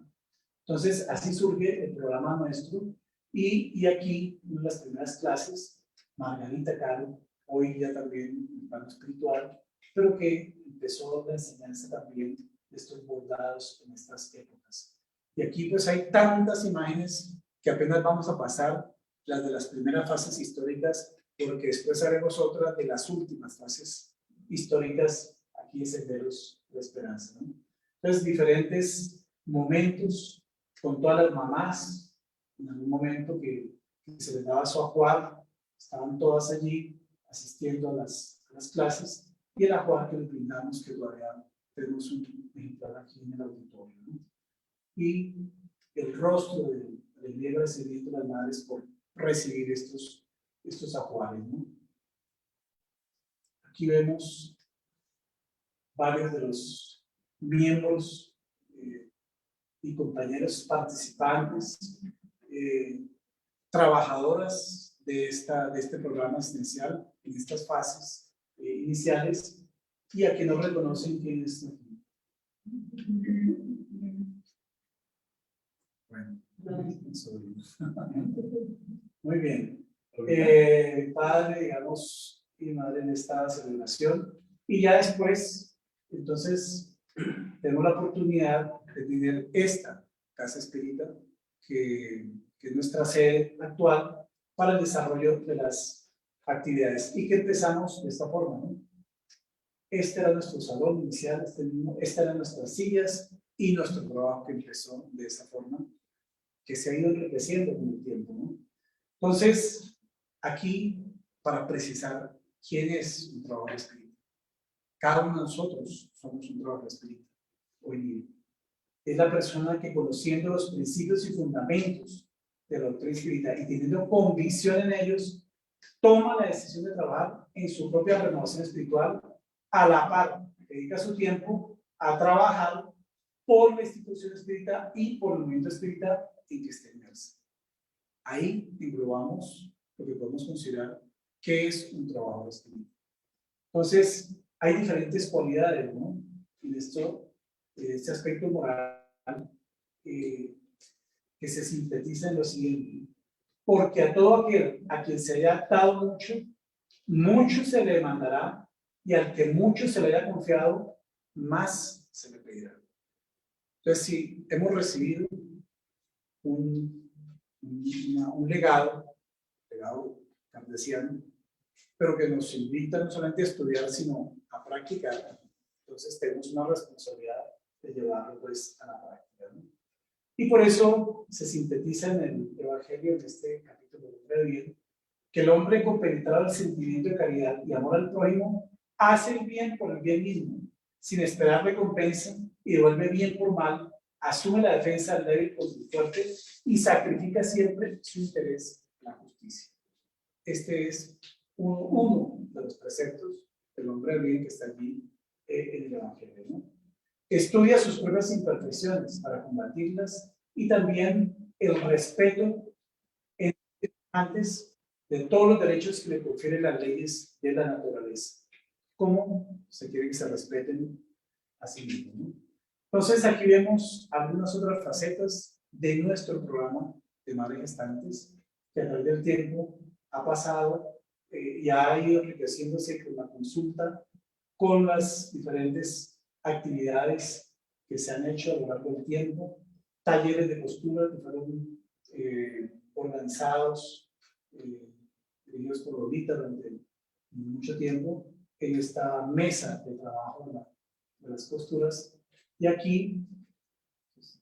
Entonces, así surge el programa nuestro, y aquí, en las primeras clases, Margarita Caro, hoy ya también en plano espiritual, pero que empezó la enseñanza también de estos bordados en estas épocas. Y aquí pues hay tantas imágenes que apenas vamos a pasar las de las primeras fases históricas, porque después haremos otras de las últimas fases históricas aquí en Senderos de Esperanza, ¿no? Entonces, diferentes momentos con todas las mamás, en algún momento que se les daba su ajuar, estaban todas allí asistiendo a las clases, y el ajuar que les brindamos, que todavía tenemos un ejemplar aquí en el auditorio, ¿no? Y el rostro de alegría y agradecimiento de las madres por recibir estos ajuares, ¿no? Aquí vemos varios de los miembros y compañeros participantes, trabajadoras de este programa asistencial en estas fases iniciales, y a quien no reconocen quién es aquí. Bueno, muy bien. Padre, digamos, y madre en esta celebración, y ya después, entonces, tenemos la oportunidad de tener esta casa espírita, que es nuestra sede actual para el desarrollo de las actividades, y que empezamos de esta forma, ¿no? Este era nuestro salón inicial, estas eran nuestras sillas, y nuestro trabajo que empezó de esa forma, que se ha ido enriqueciendo con el tiempo, ¿no? Entonces, aquí, para precisar quién es un trabajador espírita. Cada uno de nosotros somos un trabajador espírita hoy día. Es la persona que, conociendo los principios y fundamentos de la doctrina espírita y teniendo convicción en ellos, toma la decisión de trabajar en su propia renovación espiritual, a la par, dedica su tiempo a trabajar por la institución espírita y por el movimiento espírita en que esté inmersa. Ahí englobamos lo que podemos considerar que es un trabajador espírita. Entonces, hay diferentes cualidades, ¿no? En este aspecto moral, que se sintetiza en lo siguiente: porque a todo aquel a quien se haya dado mucho, mucho se le demandará, y al que mucho se le haya confiado, más se le pedirá. Entonces, si hemos recibido un legado cartesiano, pero que nos invita no solamente a estudiar, sino a practicar, entonces tenemos una responsabilidad de llevarlo pues a la práctica, ¿no? Y por eso se sintetiza en el Evangelio, en este capítulo de bien, que el hombre compenetrado del sentimiento de caridad y amor al prójimo hace el bien por el bien mismo, sin esperar recompensa, y devuelve bien por mal, asume la defensa del débil por el fuerte y sacrifica siempre su interés en la justicia. Este es uno de los preceptos del hombre del bien que está allí en el Evangelio, ¿no? Estudia sus propias imperfecciones para combatirlas y también el respeto antes de todos los derechos que le confieren las leyes de la naturaleza. ¿Cómo se quiere que se respeten a sí mismos, ¿no? Entonces aquí vemos algunas otras facetas de nuestro programa de Madres Gestantes que a través del tiempo ha pasado y ha ido enriqueciéndose con la consulta, con las diferentes actividades que se han hecho a lo largo del tiempo, talleres de postura que fueron organizados, dirigidos por Lolita durante mucho tiempo, en esta mesa de trabajo de las posturas. Y aquí, pues,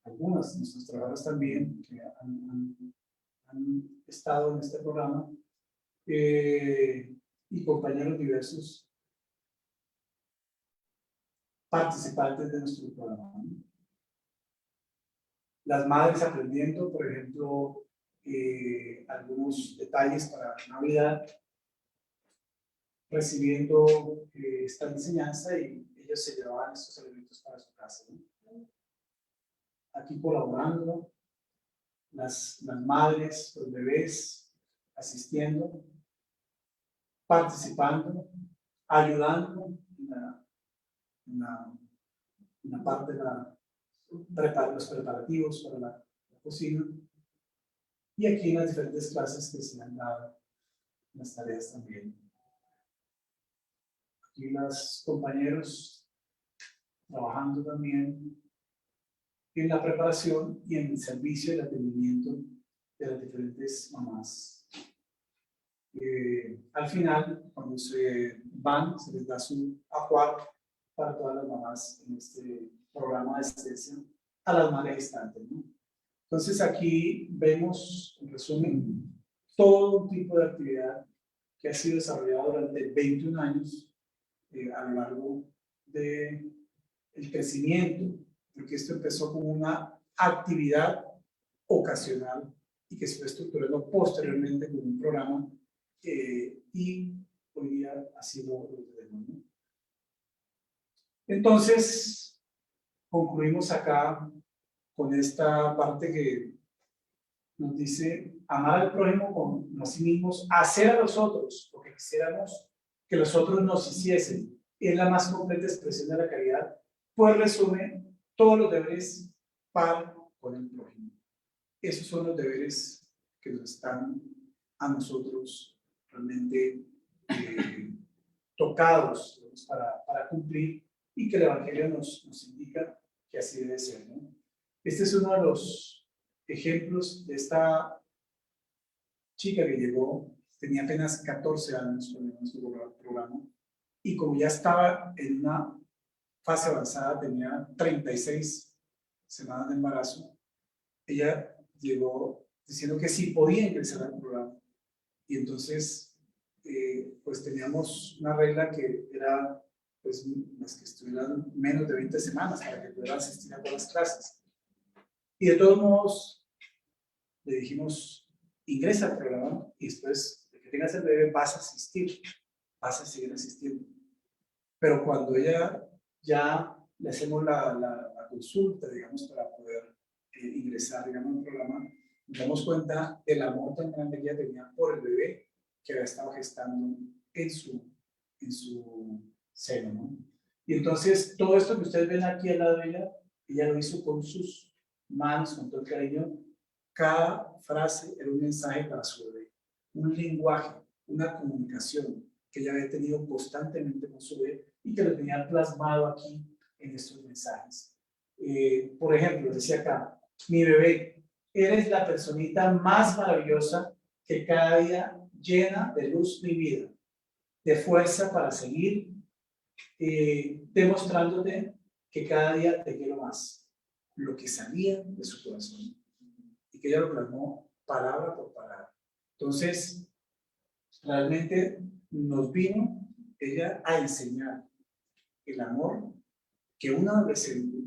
algunas de nuestras trabajadoras también que han estado en este programa, y compañeros diversos participantes de nuestro programa. Las madres aprendiendo, por ejemplo, algunos detalles para Navidad, recibiendo esta enseñanza y ellos se llevaban estos elementos para su casa, ¿no? Aquí colaborando, las madres, los bebés, asistiendo, participando, ayudando en la parte de los preparativos para la cocina, y aquí en las diferentes clases que se han dado, las tareas también. Aquí los compañeros trabajando también en la preparación y en el servicio y el atendimiento de las diferentes mamás. Al final, cuando se van, se les da su ajuar para todas las mamás en este programa de asistencia a las madres gestantes, ¿no? Entonces aquí vemos, en resumen, todo un tipo de actividad que ha sido desarrollada durante 21 años a lo largo del crecimiento, porque esto empezó como una actividad ocasional y que se fue estructurando posteriormente como un programa, y hoy día ha sido lo que tenemos, ¿no? Entonces, concluimos acá con esta parte que nos dice amar al prójimo como a sí mismos, hacer a los otros lo que quisiéramos que los otros nos hiciesen. Es la más completa expresión de la caridad, pues resume todos los deberes para con el prójimo. Esos son los deberes que nos están a nosotros realmente tocados para cumplir, y que el Evangelio nos indica que así debe ser, ¿no? Este es uno de los ejemplos de esta chica que llegó, tenía apenas 14 años cuando empezó el programa, y como ya estaba en una fase avanzada, tenía 36 semanas de embarazo, ella llegó diciendo que sí podía ingresar al programa. Y entonces, pues teníamos una regla que era, pues, las que estuvieran menos de 20 semanas para que pudiera asistir a todas las clases. Y de todos modos, le dijimos, ingresa al programa y después de que tengas el bebé vas a asistir, vas a seguir asistiendo. Pero cuando ella ya le hacemos la consulta, digamos, para poder ingresar, digamos, al programa, nos damos cuenta del amor tan grande que ella tenía por el bebé que había estado gestando en su seno, ¿no? Y entonces, todo esto que ustedes ven aquí al lado de ella lo hizo con sus manos, con todo el cariño. Cada frase era un mensaje para su bebé, un lenguaje, una comunicación que ella había tenido constantemente con su bebé y que lo tenía plasmado aquí en estos mensajes. Por ejemplo, decía acá, mi bebé, eres la personita más maravillosa que cada día llena de luz mi vida, de fuerza para seguir, demostrándote que cada día te quiero más, lo que salía de su corazón, y que ella lo plasmó palabra por palabra. Entonces, realmente nos vino ella a enseñar el amor que un adolescente,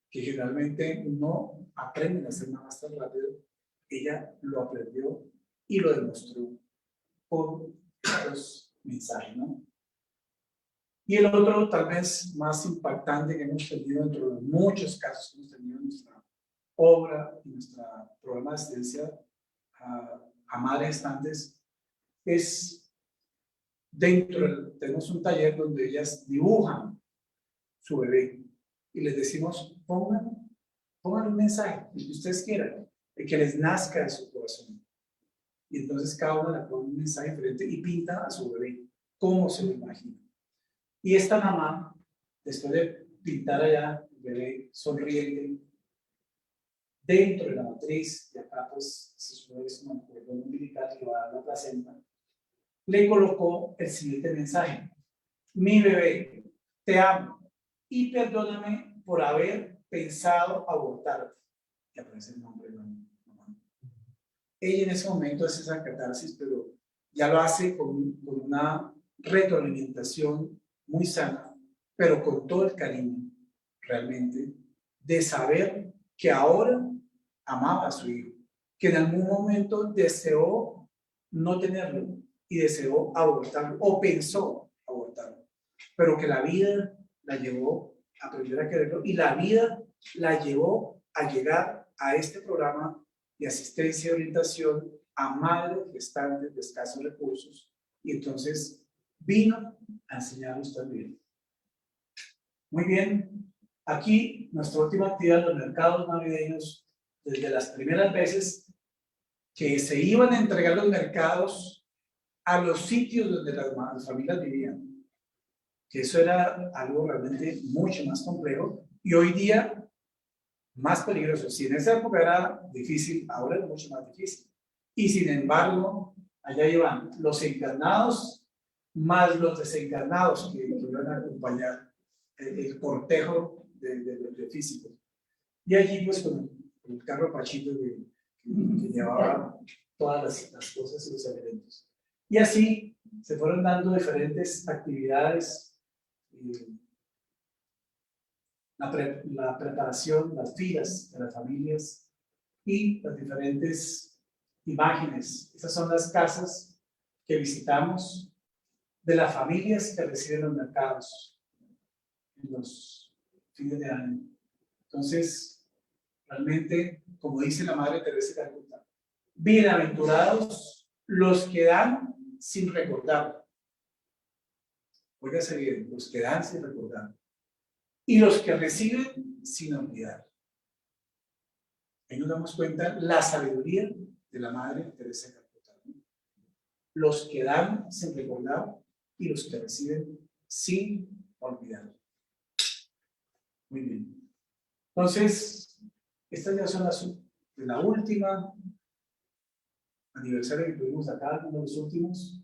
que generalmente no aprende a hacer nada más tan rápido, ella lo aprendió y lo demostró por estos mensajes, ¿no? Y el otro, tal vez más impactante que hemos tenido dentro de muchos casos que hemos tenido en nuestra obra, en nuestro programa de asistencia a madres gestantes, es tenemos un taller donde ellas dibujan su bebé y les decimos, pongan un mensaje, el que ustedes quieran, el que les nazca de su corazón. Y entonces cada uno le pone un mensaje diferente y pinta a su bebé, cómo se lo imagina. Y esta mamá, después de pintar allá el bebé sonriente, dentro de la matriz, y acá pues se supone que es un cordón umbilical que va a dar la placenta, le colocó el siguiente mensaje: mi bebé, te amo y perdóname por haber pensado abortarte. Y aparece el nombre de la mamá. Ella en ese momento hace esa catarsis, pero ya lo hace con una retroalimentación muy sana, pero con todo el cariño, realmente, de saber que ahora amaba a su hijo, que en algún momento deseó no tenerlo y deseó abortarlo, o pensó abortarlo, pero que la vida la llevó a aprender a quererlo y la vida la llevó a llegar a este programa de asistencia y orientación a madres gestantes de escasos recursos, y entonces vino a enseñarnos también. Muy bien, aquí nuestra última actividad en los mercados navideños, desde las primeras veces que se iban a entregar los mercados a los sitios donde las familias vivían, que eso era algo realmente mucho más complejo y hoy día más peligroso. Si en esa época era difícil, ahora es mucho más difícil. Y sin embargo, allá iban los encarnados más los desencarnados que iban a acompañar el cortejo de físicos. Y allí, pues, con el carro Pachito que llevaba todas las cosas y los elementos. Y así se fueron dando diferentes actividades, la preparación, las filas de las familias y las diferentes imágenes. Esas son las casas que visitamos de las familias que reciben los mercados en los fines de año. Entonces, realmente, como dice la Madre Teresa de Calcuta, bienaventurados los que dan sin recordar. Óigase bien, los que dan sin recordar. Y los que reciben sin olvidar. Ahí nos damos cuenta la sabiduría de la Madre Teresa de Calcuta. Los que dan sin recordar y los que reciben sin olvidar. Muy bien. Entonces, estas ya son de la última aniversario que tuvimos acá, uno de los últimos,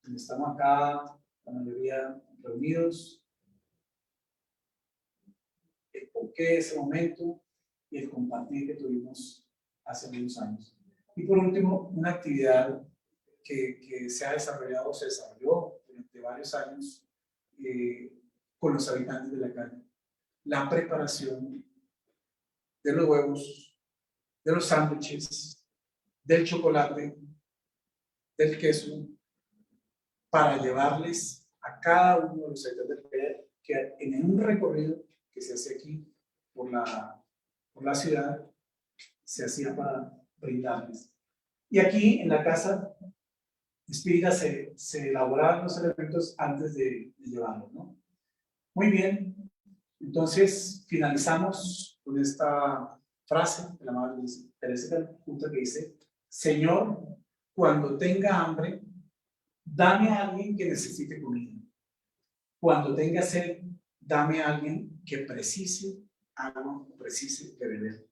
donde estamos acá, la mayoría reunidos. El porqué de ese momento y el compartir que tuvimos hace unos años. Y por último, una actividad que se ha desarrollado, se desarrolló durante varios años con los habitantes de la calle. La preparación de los huevos, de los sándwiches, del chocolate, del queso, para llevarles a cada uno de los habitantes de la calle, que en un recorrido que se hace aquí por la ciudad, se hacía para brindarles. Y aquí en la casa espírita se elaboraban los elementos antes de llevarlos, ¿no? Muy bien, entonces finalizamos con esta frase de la Madre Teresa de Calcuta que dice: Señor, cuando tenga hambre, dame a alguien que necesite comida. Cuando tenga sed, dame a alguien que precise agua o precise de beber.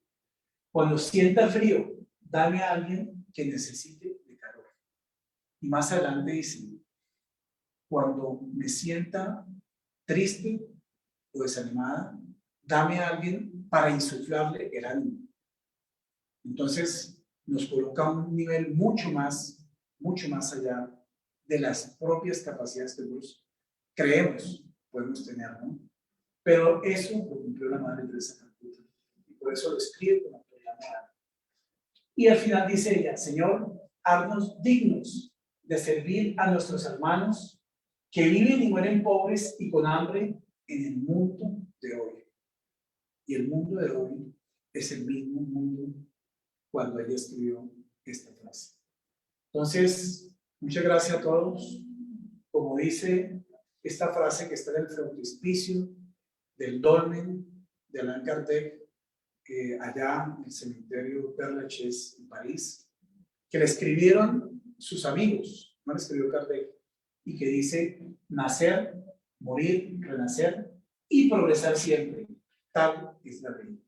Cuando sienta frío, dame a alguien que necesite de calor. Y más adelante dice, cuando me sienta triste o desanimada, dame a alguien para insuflarle el ánimo. Entonces, nos coloca a un nivel mucho más allá de las propias capacidades que nosotros creemos podemos tener, ¿no? Pero eso lo cumplió la Madre Teresa de Calcuta. Y por eso lo escribe con autoridad moral. Y al final dice ella, Señor, haznos dignos de servir a nuestros hermanos que viven y mueren pobres y con hambre en el mundo de hoy. Y el mundo de hoy es el mismo mundo cuando ella escribió esta frase. Entonces, muchas gracias a todos. Como dice esta frase que está en el frontispicio del dolmen de Allan Kardec, allá en el cementerio Père Lachaise en París, que le escribieron sus amigos, no le escribió Kardec, y que dice nacer, morir, renacer y progresar siempre. Tal es la vida.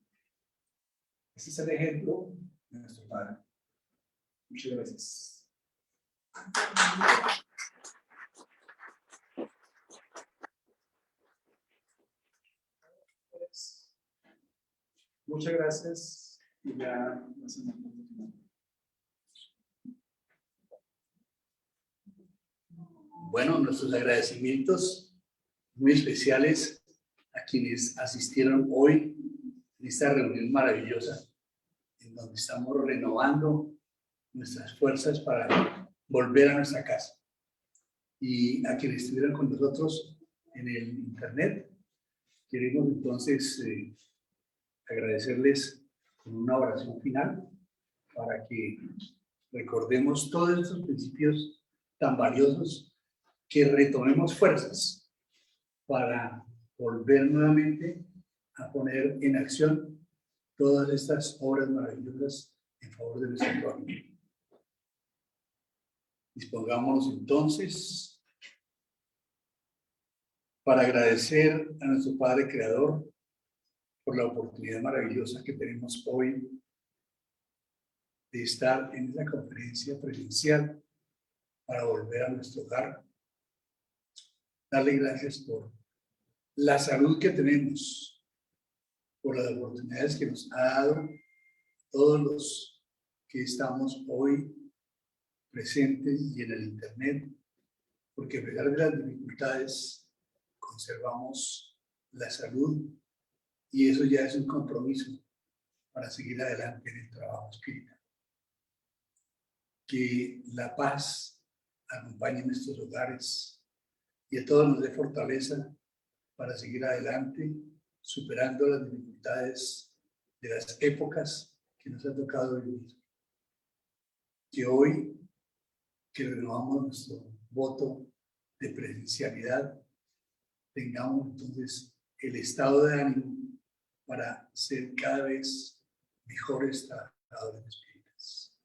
Ese es el ejemplo de nuestro Padre. Muchas gracias. Muchas gracias. Y ya Bueno, nuestros agradecimientos muy especiales a quienes asistieron hoy en esta reunión maravillosa, en donde estamos renovando nuestras fuerzas para volver a nuestra casa. Y a quienes estuvieron con nosotros en el internet, queremos entonces agradecerles con una oración final para que recordemos todos estos principios tan valiosos, que retomemos fuerzas para volver nuevamente a poner en acción todas estas obras maravillosas en favor de nuestro pueblo. Dispongámonos entonces para agradecer a nuestro Padre Creador por la oportunidad maravillosa que tenemos hoy de estar en esta conferencia presencial para volver a nuestro hogar. Darle gracias por la salud que tenemos, por las oportunidades que nos ha dado todos los que estamos hoy presentes y en el internet, porque a pesar de las dificultades conservamos la salud y eso ya es un compromiso para seguir adelante en el trabajo espiritual. Que la paz acompañe nuestros hogares y a todos nos dé fortaleza para seguir adelante, superando las dificultades de las épocas que nos ha tocado vivir. Que hoy, que renovamos nuestro voto de presencialidad, tengamos entonces el estado de ánimo para ser cada vez mejores trabajadores espíritas.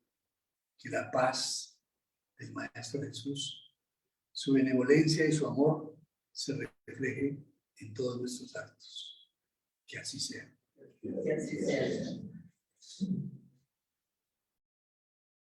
Que la paz del Maestro Jesús, su benevolencia y su amor se refleje en todos nuestros actos. Que así sea. Que así sea.